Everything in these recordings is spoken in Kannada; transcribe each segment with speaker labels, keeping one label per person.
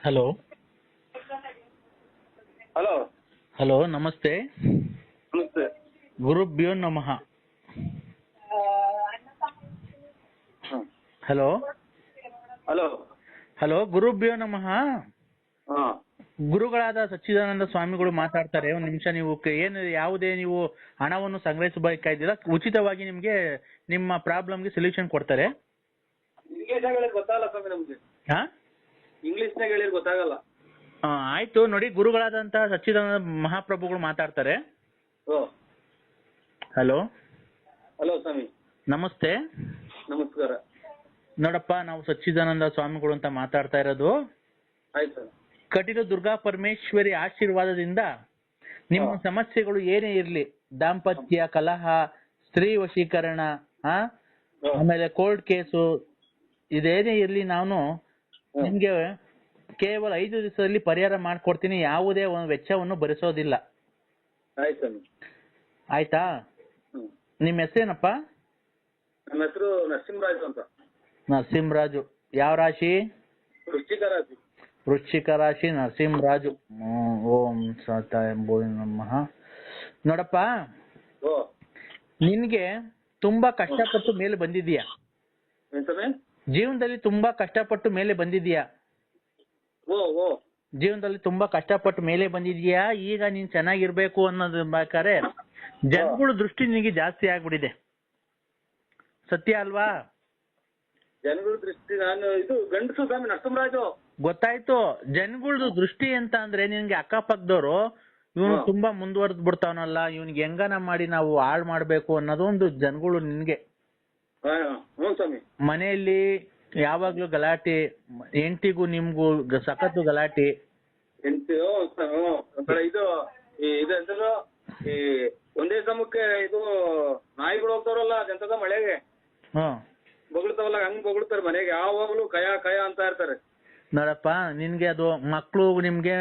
Speaker 1: ಹಲೋ
Speaker 2: ಹಲೋ
Speaker 1: ಹಲೋ ನಮಸ್ತೆ.
Speaker 2: ನಮಸ್ತೆ.
Speaker 1: ಗುರುಭ್ಯೋ ನಮಃ. ಹಲೋ
Speaker 2: ಹಲೋ
Speaker 1: ಹಲೋ ಗುರುಭ್ಯೋ ನಮಃ.
Speaker 2: ಹಾ
Speaker 1: ಗುರುಗಳಾದ ಸಚ್ಚಿದಾನಂದ ಸ್ವಾಮಿಗಳು ಮಾತಾಡ್ತಾರೆ. ಒಂದು ನಿಮಿಷ. ನೀವು ಏನು ಯಾವುದೇ ನೀವು ಹಣವನ್ನು ಸಂಗ್ರಹಿಸಬೇಕಾಗಿದ್ದೀರಾ, ಉಚಿತವಾಗಿ ನಿಮ್ಗೆ ನಿಮ್ಮ ಪ್ರಾಬ್ಲಮ್ಗೆ ಸೊಲ್ಯೂಷನ್ ಕೊಡ್ತಾರೆ.
Speaker 2: ಇಂಗ್ಲೀಷ್ನಾಗ ಹೇಳಿದ್ರೆ ಗೊತ್ತಾಗಲ್ಲ ಸ್ವಾಮಿ ನಮ್ಗೆ.
Speaker 1: ಹಾ
Speaker 2: ಇಂಗ್ಲೀಷ್ನಾಗ ಹೇಳಿದ್ರೆ ಗೊತ್ತಾಗಲ್ಲ.
Speaker 1: ಆಯ್ತು ನೋಡಿ, ಗುರುಗಳಾದಂತಹ ಸಚ್ಚಿದಾನಂದ ಮಹಾಪ್ರಭುಗಳು ಮಾತಾಡ್ತಾರೆ.
Speaker 2: ಓ
Speaker 1: ಹಲೋ
Speaker 2: ಹಲೋ ಸ್ವಾಮಿ
Speaker 1: ನಮಸ್ತೆ.
Speaker 2: ನಮಸ್ಕಾರ.
Speaker 1: ನೋಡಪ್ಪ, ನಾವು ಸಚ್ಚಿದಾನಂದ ಸ್ವಾಮಿಗಳು ಅಂತ ಮಾತಾಡ್ತಾ ಇರೋದು.
Speaker 2: ಆಯ್ತು ಸರ್.
Speaker 1: ಕಟೀಲು ದುರ್ಗಾ ಪರಮೇಶ್ವರಿ ಆಶೀರ್ವಾದದಿಂದ ನಿಮ್ಮ ಸಮಸ್ಯೆಗಳು ಏನೇ ಇರ್ಲಿ, ದಾಂಪತ್ಯ ಕಲಹ, ಸ್ತ್ರೀ ವಶೀಕರಣ, ಆಮೇಲೆ ಕೋರ್ಟ್ ಕೇಸು, ಇದೇನೇ ಇರ್ಲಿ, ನಾನು ನಿಮ್ಗೆ ಕೇವಲ 5 ದಿವಸದಲ್ಲಿ ಪರಿಹಾರ ಮಾಡ್ಕೊಡ್ತೀನಿ. ಯಾವುದೇ ಒಂದು ವೆಚ್ಚವನ್ನು ಭರಿಸೋದಿಲ್ಲ.
Speaker 2: ಆಯ್ತು ಸ್ವಾಮಿ.
Speaker 1: ಆಯ್ತಾ? ನಿಮ್ಮ ಹೆಸರೇನಪ್ಪ?
Speaker 2: ನಮ್ಮ ಹೆಸರು ನರಸಿಂಹರಾಜು ಅಂತ.
Speaker 1: ನರಸಿಂಹರಾಜು. ಯಾವ ರಾಶಿ?
Speaker 2: ವೃಶ್ಚಿಕ ರಾಶಿ.
Speaker 1: ವೃಶ್ಚಿಕ ರಾಶಿ, ನರಸಿಂಹರಾಜು. ಓಂ ಸಾತಾಯ ಬೋಧಿ ನಮಃ. ನೋಡಪ್ಪ,
Speaker 2: ಓ
Speaker 1: ನಿನ್ಗೆ ತುಂಬಾ ಕಷ್ಟಪಟ್ಟು ಮೇಲೆ ಬಂದಿದೀಯಾ.
Speaker 2: ಏನ್ ಸ್ವಾಮಿ?
Speaker 1: ಜೀವನದಲ್ಲಿ ತುಂಬಾ ಕಷ್ಟಪಟ್ಟು ಮೇಲೆ ಬಂದಿದೀಯಾ.
Speaker 2: ಓ ಓ
Speaker 1: ಜೀವನದಲ್ಲಿ ತುಂಬಾ ಕಷ್ಟಪಟ್ಟು ಮೇಲೆ ಬಂದಿದೀಯಾ. ಈಗ ನೀನ್ ಚೆನ್ನಾಗಿರ್ಬೇಕು ಅನ್ನೋದು ಬೇಕಾದ್ರೆ ಜನಗಳ ದೃಷ್ಟಿ ನಿನಗೆ ಜಾಸ್ತಿ ಆಗ್ಬಿಟ್ಟಿದೆ. ಸತ್ಯ ಅಲ್ವಾ?
Speaker 2: ಜನಗಳ ದೃಷ್ಟಿ, ನಾನು ಇದು ಗಂಡಸು ಸ್ವಾಮಿ, ನರಸಿಂಹರಾಜು.
Speaker 1: ಗೊತ್ತಾಯ್ತು. ಜನಗಳದು ದೃಷ್ಟಿ ಅಂತ ಅಂದ್ರೆ ನಿನ್ಗೆ ಅಕ್ಕಪಕ್ಕದವರು ಇವನು ತುಂಬಾ ಮುಂದುವರೆದ್ ಬಿಡ್ತಾವನಲ್ಲ, ಇವನ್ಗೆ ಹೆಂಗನ ಮಾಡಿ ನಾವು ಹಾಳು ಮಾಡ್ಬೇಕು ಅನ್ನೋದು ಒಂದು ಜನಗಳು ನಿನ್ಗೆ.
Speaker 2: ಹ್ಞೂ ಸ್ವಾಮಿ.
Speaker 1: ಮನೆಯಲ್ಲಿ ಯಾವಾಗ್ಲೂ ಗಲಾಟೆ, ಹೆಂಡತಿಗೂ ನಿಮ್ಗೂ ಸಖತ್ತು ಗಲಾಟೆ.
Speaker 2: ಇದು ಇದು ಎಂತದು, ಈ ಒಂದೇ ಸಮಕ್ಕೆ ಇದು ನಾಯಿಗಳು ಹೋಗ್ತಾರಲ್ಲ ಎಂತದ ಮಳೆಗೆ ಬೊಗಳ್ತಾವಲ್ಲ, ಹಂಗ್ ಬೊಗಳ್ತಾರೆ ಮನೆಗೆ. ಯಾವಾಗ್ಲೂ ಕಯ ಕಯ ಅಂತ ಇರ್ತಾರೆ.
Speaker 1: ನೋಡಪ್ಪ, ನಿನ್ಗೆ ಅದು ಮಕ್ಳು ನಿಮ್ಗೆ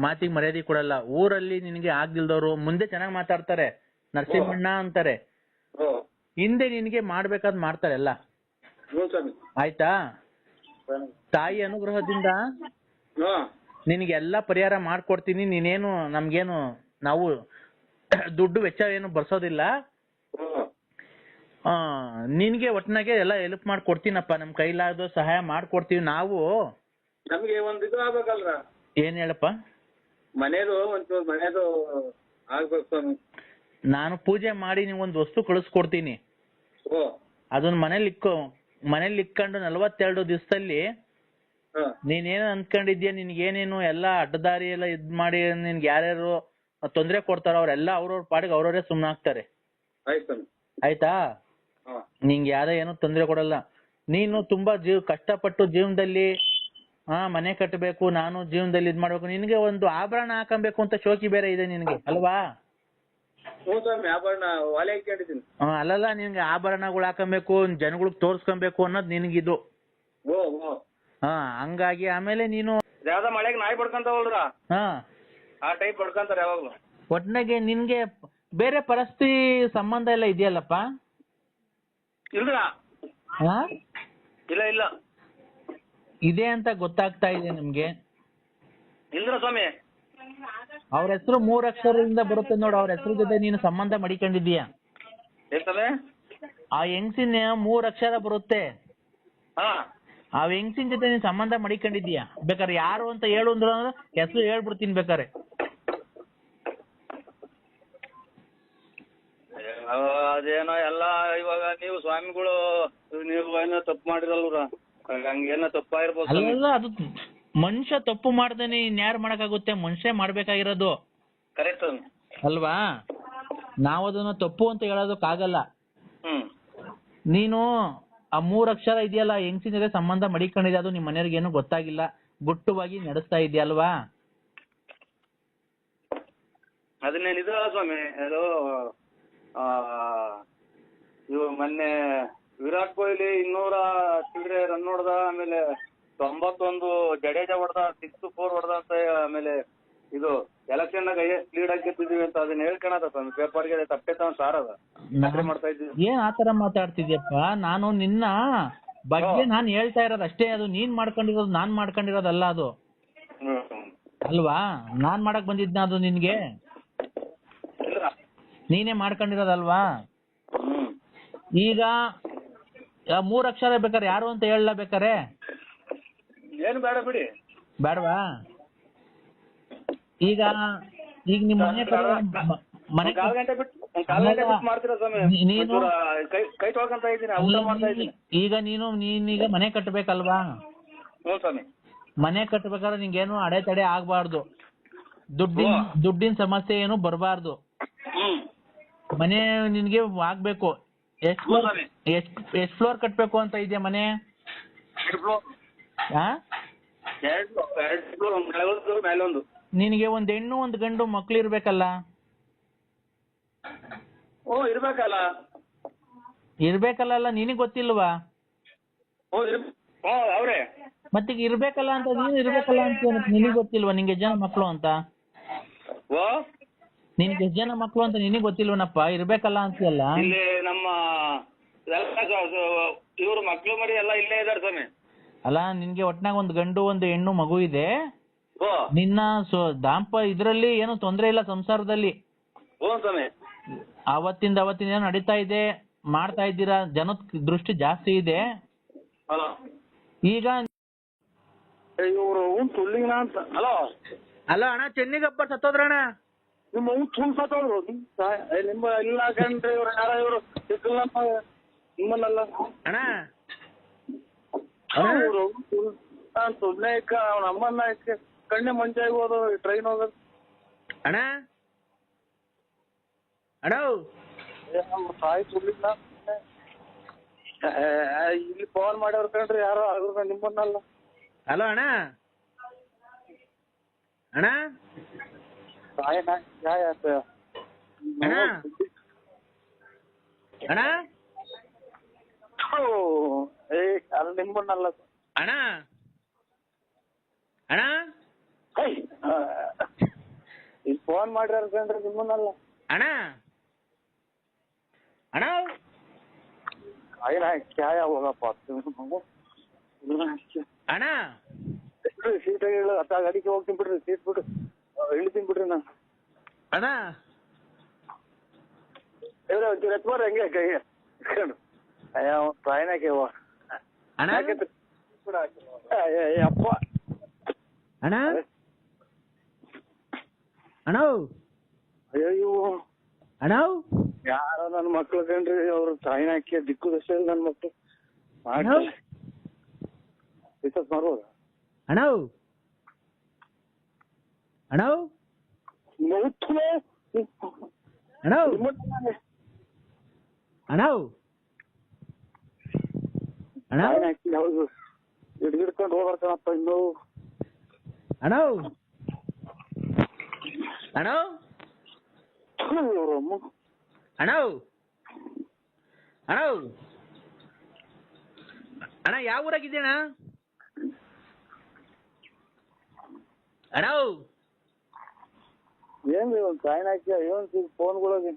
Speaker 1: ಮಾತಿಗೆ ಮರ್ಯಾದೆ ಕೊಡಲ್ಲ. ಊರಲ್ಲಿ ನಿನ್ಗೆ ಆಗ್ದಿಲ್ದವ್ರು ಮುಂದೆ ಚೆನ್ನಾಗಿ ಮಾತಾಡ್ತಾರೆ, ನರಸಿಂಹಣ್ಣ ಅಂತಾರೆ. ಹಿಂದೆ ನಿನ್ಗೆ ಮಾಡ್ಬೇಕಾದ್ ಮಾಡ್ತಾರೆ ಎಲ್ಲ. ಆಯ್ತಾ? ತಾಯಿ ಅನುಗ್ರಹದಿಂದ ನಿನಗೆಲ್ಲ ಪರಿಹಾರ ಮಾಡ್ಕೊಡ್ತೀನಿ. ನೀನೇನು ನಮ್ಗೇನು ನಾವು ದುಡ್ಡು ವೆಚ್ಚ ಏನು ಬರ್ಸೋದಿಲ್ಲ. ನಿನ್ಗೆ ಒಟ್ನಾಗೆ ಎಲ್ಲ ಹೆಲ್ಪ್ ಮಾಡ್ಕೊಡ್ತೀನಪ್ಪ. ನಮ್ ಕೈಲಾದ ಸಹಾಯ ಮಾಡ್ಕೊಡ್ತೀವಿ ನಾವು.
Speaker 2: ನಮ್ಗೆ ಒಂದ್ ಇದು ಆಗ್ಬೇಕಲ್ರ.
Speaker 1: ಏನ್ ಹೇಳಪ್ಪ?
Speaker 2: ಮನೇದು ಒಂಚೂರು ಮನೇದು ಆಗ್ಬೇಕು ಸ್ವಾಮಿ.
Speaker 1: ನಾನು ಪೂಜೆ ಮಾಡಿ ನಿಮ್ಗೊಂದು ವಸ್ತು ಕಳಿಸ್ಕೊಡ್ತೀನಿ. ಅದನ್ನ ಮನೇಲಿ ಇಕ್ಕೊಂಡು 42 ದಿವಸದಲ್ಲಿ ನೀನೇನು ಅನ್ಕೊಂಡಿದ್ಯಾ, ನಿನ್ಗೇನೇನು ಎಲ್ಲ ಅಡ್ಡದಾರಿ ಎಲ್ಲ ಇದ್ ಮಾಡಿ ನಿನ್ಗೆ ಯಾರ್ಯಾರು ತೊಂದ್ರೆ ಕೊಡ್ತಾರೋ ಅವರೆಲ್ಲ ಅವ್ರವ್ರ ಪಾಡಿಗೆ ಅವ್ರವರೇ ಸುಮ್ನಾಗ್ತಾರೆ. ಆಯ್ತಾ? ನಿಂಗೆ ಯಾರೇ ಏನು ತೊಂದ್ರೆ ಕೊಡಲ್ಲ. ನೀನು ತುಂಬಾ ಕಷ್ಟಪಟ್ಟು ಜೀವನದಲ್ಲಿ ಮನೆ ಕಟ್ಟಬೇಕು, ನಾನು ಜೀವನದಲ್ಲಿ ಇದ್ ಮಾಡ್ಬೇಕು, ನಿನ್ಗೆ ಒಂದು ಆಭರಣ ಹಾಕಬೇಕು ಅಂತ ಶೋಕಿ ಬೇರೆ ಇದೆ ನಿನ್ಗೆ ಅಲ್ವಾ? ಅಲ್ಲಲ್ಲ, ನಿನ್ಗೆ ಆಭರಣಗಳು ಹಾಕಬೇಕು, ಜನಗಳಿಗೆ ತೋರ್ಸ್ಕೊಬೇಕು ಅನ್ನೋದು ನಿನ್ಗಿದು. ಹಂಗಾಗಿ ಆಮೇಲೆ ನೀನು
Speaker 2: ಯಾವ್ದ ಮಳೆಗೆ ನಾಯಿ ಬಡ್ಕಂತಾವಲ್ರ, ಆ ಟೈಪ್ ಬಡ್ಕಂತಾರ ಯಾವಾಗ್ಲೂ.
Speaker 1: ಒಟ್ನಾಗೆ ನಿನ್ಗೆ ಬೇರೆ ಪರಿಸ್ಥಿತಿ ಸಂಬಂಧ ಎಲ್ಲ ಇದೆಯಲ್ಲಪ್ಪ?
Speaker 2: ಇಲ್ರ. ಇಲ್ಲ ಇಲ್ಲ
Speaker 1: ಇದೆ ಅಂತ ಗೊತ್ತಾಗ್ತಾ ಇದೆ ನಮ್ಗೆ.
Speaker 2: ಇಲ್ರ ಸ್ವಾಮಿ.
Speaker 1: ಅವ್ರ ಹೆಸರು 3 ಅಕ್ಷರದಿಂದ ಬರುತ್ತೆ ನೋಡು. ಅವ್ರ ಹೆಸರು ಜೊತೆ ನೀನು ಸಂಬಂಧ ಮಡಿಕೊಂಡಿದೀಯ. ಆ ಹೆಂಗ್ಸಿನ 3 ಅಕ್ಷರ ಬರುತ್ತೆ. ಆ ಹೆಂಗ್ಸಿನ ಜೊತೆ ನೀನ್ ಸಂಬಂಧ ಮಡಿಕೊಂಡಿದೀಯ. ಬೇಕಾದ್ರೆ ಯಾರು ಅಂತ ಹೇಳು ಅಂದ್ರೆ ಹೆಸರು ಹೇಳ್ಬಿಡ್ತೀನಿ ಬೇಕಾರೆ.
Speaker 2: ಅದೇನೋ ಎಲ್ಲ ಇವಾಗ ನೀವು ಸ್ವಾಮಿಗಳು ನೀವು ಏನೋ ತಪ್ಪು ಮಾಡಿರಲ್ರ, ಹಂಗೇನೋ ತಪ್ಪಾಗಿರ್ಬೋದು.
Speaker 1: ಅಲ್ಲ, ಅದು ಮನುಷ್ಯ ತಪ್ಪು ಮಾಡ್ದೇನೆ ಇನ್ಯಾರು ಮಾಡಕ್ಕಾಗುತ್ತೆ? ಮನುಷ್ಯ ಮಾಡ್ಬೇಕಾಗಿರೋದು.
Speaker 2: ಕರೆಕ್ಟ್
Speaker 1: ಅಲ್ವಾ? ನಾವ್ ಅದನ್ನ ತಪ್ಪು ಅಂತ ಹೇಳೋದಕ್ಕಾಗಲ್ಲ. ನೀನು ಆ 3 ಅಕ್ಷರ ಇದೆಯಲ್ಲ, ಹೆಂಗ್ಸಿನ ಜೊತೆ ಸಂಬಂಧ ಮಡಿಕೊಂಡಿದೆ, ಅದು ನಿಮ್ ಮನೆಯವ್ರಿಗೆ ಏನು ಗೊತ್ತಾಗಿಲ್ಲ, ಗುಟ್ಟುವಾಗಿ ನಡೆಸ್ತಾ ಇದೆಯಲ್ವಾ?
Speaker 2: ಅದನ್ನೇನಿದ್ರ ಸ್ವಾಮಿ, ಅದು ಇವು ಮೊನ್ನೆ ವಿರಾಟ್ ಕೊಹ್ಲಿ 200 ಚಿಲ್ಲರೆ ರನ್ ಹೊಡ್ದ, ಆಮೇಲೆ 91 ಜಡೇಜಾ ಹೊಡ್ದ, 6-4 ಹೊಡ್ದ ಅಂತ, ಆಮೇಲೆ ಇದು ಎಲೆಕ್ಷನ್ ನಾಗ ಲೀಡ್ ಆಗಿರ್ತಿದೀವಿ ಅಂತ ಅದನ್ನ ಹೇಳ್ಕೊಳದ ಸ್ವಾಮಿ. ಪೇಪರ್ಗೆ ತಪ್ಪೈತ ಸಾರ್ ಅದ ಮಾಡ್ತಾ ಇದ್ದೀವಿ.
Speaker 1: ಏನ್ ಆತರ ಮಾತಾಡ್ತಿದ್ಯಪ್ಪ? ನಾನು ನಿನ್ನ ಬಗ್ಗೆ ನಾನು ಹೇಳ್ತಾ ಇರೋದು ಅಷ್ಟೇ. ಅದು ನೀನ್ ಮಾಡ್ಕೊಂಡಿರೋದು ನಾನ್ ಮಾಡ್ಕೊಂಡಿರೋದಲ್ಲ ಅದು. ಅಲ್ವಾ? ನಾನ್ ಮಾಡಕ್ ಬಂದಿದ್ನ ಅದು ನಿನ್ಗೆ?
Speaker 2: ಇಲ್ಲ.
Speaker 1: ನೀನೇ ಮಾಡ್ಕೊಂಡಿರೋದಲ್ವಾ? ಈಗ 3 ಅಕ್ಷರ ಬೇಕಾರೆ ಯಾರು ಅಂತ ಹೇಳಲ್ಲ ಬೇಕಾರೆ?
Speaker 2: ಏನು ಬೇಡ ಬಿಡಿ.
Speaker 1: ಬೇಡವಾ? ಈಗ ನಿಮ್ ಮನೆ ಕಡೆ ಮನೆ
Speaker 2: ಕಾಲ್ ಗಂಟೆ ಬಿಟ್ಟು ಮಾಡ್ತೀರಾ ಸ್ವಾಮಿ?
Speaker 1: ನೀನು
Speaker 2: ಕೈ ತೊಳ್ಕೊಂತ ಇದ್ದೀನಿ, ಊಟ ಮಾಡ್ತಾ ಇದ್ದೀನಿ.
Speaker 1: ಈಗ ನೀನೀಗ ಮನೆ ಕಟ್ಟಬೇಕಲ್ವಾ?
Speaker 2: ಹ್ಞೂ ಸ್ವಾಮಿ.
Speaker 1: ಮನೆ ಕಟ್ಟಬೇಕಾದ್ರೆ ನಿಂಗೇನು ಅಡೆತಡೆ ಆಗ್ಬಾರ್ದು, ದುಡ್ಡಿನ ಸಮಸ್ಯೆ ಏನು ಬರಬಾರ್ದು. ಮನೆ ನಿನ್ಗೆ ಆಗ್ಬೇಕು. ಎಷ್ಟ್ ಫ್ಲೋರ್ ಕಟ್ಬೇಕು ಅಂತ ಇದೆಯಾ ಮನೆ?
Speaker 2: 2 ಫ್ಲೋರ್.
Speaker 1: ಹಾ,
Speaker 2: 2 ಫ್ಲೋರ್, ಮೇಲೆ ಒಂದು.
Speaker 1: ನಿನಗೆ ಒಂದ್ ಹೆಣ್ಣು ಒಂದ್ ಗಂಡು ಮಕ್ಳು ಇರ್ಬೇಕಲ್ಲ?
Speaker 2: ಓ ಇರ್ಬೇಕಲ್ಲ.
Speaker 1: ಇರ್ಬೇಕಲ್ಲ, ನಿನಗ್ ಗೊತ್ತಿಲ್ವಾ?
Speaker 2: ಅವ್ರೆ
Speaker 1: ಮತ್ತೀಗ ಇರ್ಬೇಕಲ್ಲ ಅಂತ ನೀನು ಇರ್ಬೇಕಲ್ಲ ಅಂತ ನಿನಗ್ ಗೊತ್ತಿಲ್ವಾ? ನಿಂಗೆ ಎಷ್ಟ್ ಜನ ಮಕ್ಳು ಅಂತ?
Speaker 2: ಓ
Speaker 1: ನಿನ್ಗೆ ಎಷ್ಟ್ ಜನ ಮಕ್ಳು ಅಂತ ನಿನಗ್ ಗೊತ್ತಿಲ್ವನಪ್ಪ? ಇರ್ಬೇಕಲ್ಲ ಅಂತೀಯಲ್ಲ.
Speaker 2: ಇಲ್ಲಿ ನಮ್ಮ ಇವ್ರ ಮಕ್ಳು ಮರಿ ಎಲ್ಲ ಇಲ್ಲೇ ಇದಾರೆ ಸ್ವಾಮಿ.
Speaker 1: ಅಲ್ಲ, ನಿನ್ಗೆ ಒಟ್ನಾಗ ಒಂದ್ ಗಂಡು ಒಂದು ಹೆಣ್ಣು ಮಗು ಇದೆ.
Speaker 2: ಓ
Speaker 1: ನಿನ್ನ ಇದ್ರಲ್ಲಿ ಏನು ತೊಂದ್ರೆ ಇಲ್ಲ ಸಂಸಾರದಲ್ಲಿ?
Speaker 2: ಓ ಸ್ವಾಮಿ.
Speaker 1: ಅವತ್ತಿಂದ ಏನೋ ನಡೀತಾ ಇದೆ, ಮಾಡ್ತಾ ಇದ್ದೀರಾ, ಜನದ ದೃಷ್ಟಿ ಜಾಸ್ತಿ ಇದೆ. ಈಗ
Speaker 2: ಇವ್ರು ತುಳ್ಳಿನ ಅಂತ. ಹಲೋ
Speaker 1: ಅಲ್ಲ ಅಣ್ಣ, ಚೆನ್ನಿಗಪ್ಪ ಸತ್ತೋದ್ರಣ್ಣ.
Speaker 2: ನಿಮ್ಮ ತುಳ್ ಸತ್ತೋದ್ರು. ನಿಮ್ಮ ಇಲ್ಲ ಕಂಡ್ರಿ ಇವ್ರು ಯಾರ ಇವ್ರು ನಿಮ್ಮನ್ನಲ್ಲ
Speaker 1: ಅಣ್ಣ.
Speaker 2: ಇವರು ಸುಮ್ನೆ ಅವ್ನ ಅಮ್ಮನ್ನ ಕಣ್ಣೆ ಮಂಜಾಗಿ ಹೋದ ಟ್ರೈನ್ ಹೋಗೋದು.
Speaker 1: ಅಣ್ಣ ಅಣ್ಣ
Speaker 2: ತಾಯಿ ತುಳ್ಳಿನ ಇಲ್ಲಿ ಫೋನ್ ಮಾಡ್ಯವ್ರ ಕಂಡ್ರಿ ಯಾರೋ ಅವ್ರ ನಿಮ್ಮನ್ನಲ್ಲ.
Speaker 1: ಹಲೋ ಅಣ್ಣ. ಅಣ್ಣ
Speaker 2: ತಾಯಿನ
Speaker 1: ಅಣ್ಣ ಅಣ್ಣ
Speaker 2: ಅದು ನಿಮ್ಮನ್ನಲ್ಲ.
Speaker 1: ಅಣ್ಣ ಅಣ್ಣ
Speaker 2: ಇಲ್ಲಿ ಫೋನ್ ಮಾಡ್ಯಾರ ಕಂಡ್ರಿ ನಿಮ್ಮನ್ನಲ್ಲ.
Speaker 1: ಅಣ್ಣ ಅಣ್ಣ
Speaker 2: ಕ್ಯಾಯ ಹೋಗಪ್ಪ.
Speaker 1: ಅಣ್ಣ
Speaker 2: ಸೀಟ್ ಅಡಿಕೆ ಹೋಗ್ತೀನಿ ಬಿಡ್ರಿ, ಸೀಟ್ ಬಿಡ್ರಿ, ಇಳಿತೀನಿ ಬಿಡ್ರಿ ನಾನು.
Speaker 1: ಅಣ್ಣ
Speaker 2: ಒಂಚೂರು ಎತ್ಬಾರ ಹೆಂಗೆ ಕೈ ಇಟ್ಕೊಂಡು ತಾಯಿನಾಕೆ
Speaker 1: ಅಣ್ಣ
Speaker 2: ಅಪ್ಪ.
Speaker 1: ಅಣ್ಣ ಅಣ್ಣ
Speaker 2: ಅಯ್ಯೋ
Speaker 1: ಅಣ್ಣ,
Speaker 2: ಯಾರೋ ನನ್ನ ಮಕ್ಳು ಕಂಡ್ರಿ, ಅವ್ರು ತಾಯಿನಾಕಿ ದಿಕ್ಕು ದಶ ಇಲ್ಲ ನನ್ನ ಮಕ್ಳು ಮಾಡ್ಬೋದು.
Speaker 1: ಅಣ್ಣ ಅಣ್ಣ ಅಣ್ಣ ಅಣ್ಣ ಅಣ್ಣ
Speaker 2: ಯಾವ್ದು ಹಿಡ್ಕೊಂಡು ಹೋಗ್ಬಾರ್ಕಣಪ್ಪ ಇನ್ನು.
Speaker 1: ಅಣ್ಣ ಅಣ್ಣ
Speaker 2: ಅವ್ರಮ್ಮ
Speaker 1: ಅಣ್ಣ ಅಣ್ಣ ಅಣ್ಣ ಯಾವ ಊರಾಗಿದ್ದೀಯಣ್ಣ? ಅಣ್ಣ
Speaker 2: ಏನ್ರಿ ಒಂದು ಕಾಯಿನ್ ಹಾಕಿ ಏನ್ ಫೋನ್ಗಳಿಗೆ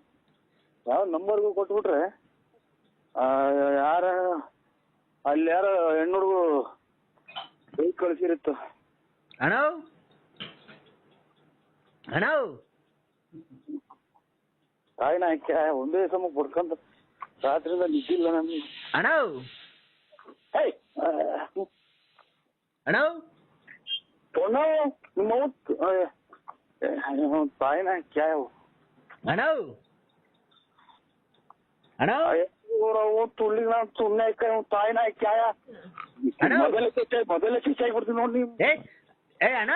Speaker 2: ಯಾವ ನಂಬರ್ಗೂ ಕೊಟ್ಬಿಟ್ರೆ ಯಾರ ಅಲ್ಲಿ ಯಾರ ಹೆಣ್ಣು ಹುಡುಗರು ಬೈಕ್ ಕಳ್ಸಿರುತ್ತ.
Speaker 1: ಅಣ್ಣ ಅಣ್ಣ
Speaker 2: ಕಾಯಿನ ಹಾಕಿ ಒಂದೇ ಸಮ ಬಡ್ಕಂತ ರಾತ್ರಿಯಿಂದ ನಿದ್ದಿಲ್ಲ ನಮ್ಗೆ.
Speaker 1: ಅಣ್ಣ ಅಣ್ಣ
Speaker 2: ನಿಮ್ಮ ತಾಯಿನ ಕ್ಯಾವ
Speaker 1: ಅಣ್ಣ ಅಣ್ಣ
Speaker 2: ತುಳ್ಳಿ ಸುಮ್ಮನೆ ತಾಯಿನ ಕ್ಯಾಯ ಮೊದಲೇ ಶಿಕ್ಷೆ ಆಗ್ಬಿಡ್ತೀನಿ ನೋಡಿ ನೀವು.
Speaker 1: ಏ ಅಣ್ಣ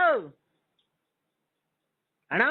Speaker 1: ಅಣ್ಣ